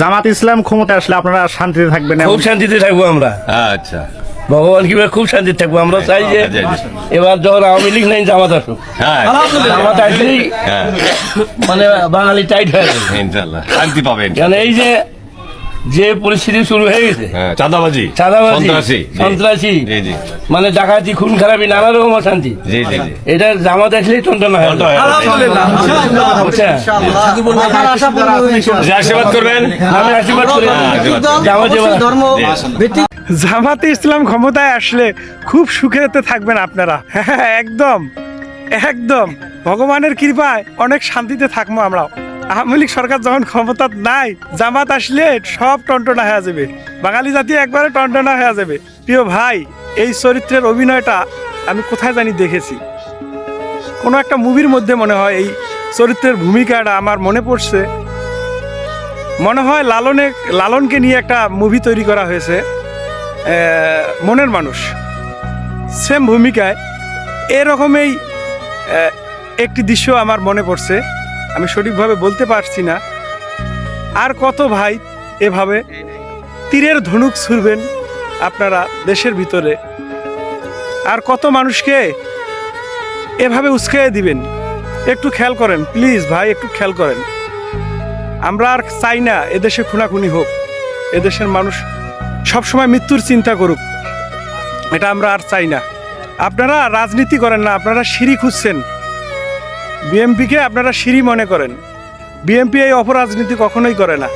জামাত ইসলাম ক্ষমতা আসলে আপনারা শান্তিতে থাকবেন? খুব শান্তিতে থাকবো আমরা। আচ্ছা, ভগবান কি খুব শান্তিতে থাকবো আমরা। চাই যে এবার যখন আওয়ামী লীগ নাই জামাত আসুক। হ্যাঁ, জামাত আসলেই হ্যাঁ, মানে বাঙালি টাইট হয়ে যাবে, ইনশাআল্লাহ শান্তি পাবেন। কারণ এই যে পরিস্থিতি শুরু হয়ে গেছে, চাঁদাবাজি, সন্ত্রাসী, জি জি মানে ডাকাতি, খুন খারাপি, নানা রকম অশান্তি, জি জি জি, এটা জামাত আসলেই টনটন হয়। আশীর্বাদ করবেন। আমি আশীর্বাদ করি জামাত জামাতে ইসলাম ক্ষমতায় আসলে খুব সুখেতে থাকবেন আপনারা। একদম একদম ভগবানের কৃপায় অনেক শান্তিতে থাকবো আমরা। আওয়ামী লীগ সরকার যখন ক্ষমতা নাই, জামাত আসলে সব টনটনা হয়ে যাবে, বাঙালি জাতি একবারে টনটনা হয়ে যাবে। প্রিয় ভাই, এই চরিত্রের অভিনয়টা আমি কোথায় জানি দেখেছি, কোনো একটা মুভির মধ্যে মনে হয় এই চরিত্রের ভূমিকাটা আমার মনে পড়ছে। মনে হয় লালনকে নিয়ে একটা মুভি তৈরি করা হয়েছে, মনের মানুষ, সেম ভূমিকায় এরকমই একটি দৃশ্য আমার মনে পড়ছে। আমি সঠিকভাবে বলতে পারছি না। আর কত ভাই এভাবে তীরের ধনুক ছুড়বেন আপনারা দেশের ভিতরে, আর কত মানুষকে এভাবে উস্কাইয়ে দিবেন? একটু খেয়াল করেন প্লিজ ভাই, একটু খেয়াল করেন। আমরা আর চাই না এদেশে খুনাখুনি হোক, এদেশের মানুষ সবসময় মৃত্যুর চিন্তা করুক, এটা আমরা আর চাই না। আপনারা রাজনীতি করেন না, আপনারা সিঁড়ি খুঁজছেন। বিএনপিকে আপনারা সিঁড়ি মনে করেন, বিএনপি এই অপরাজনীতি কখনোই করে না।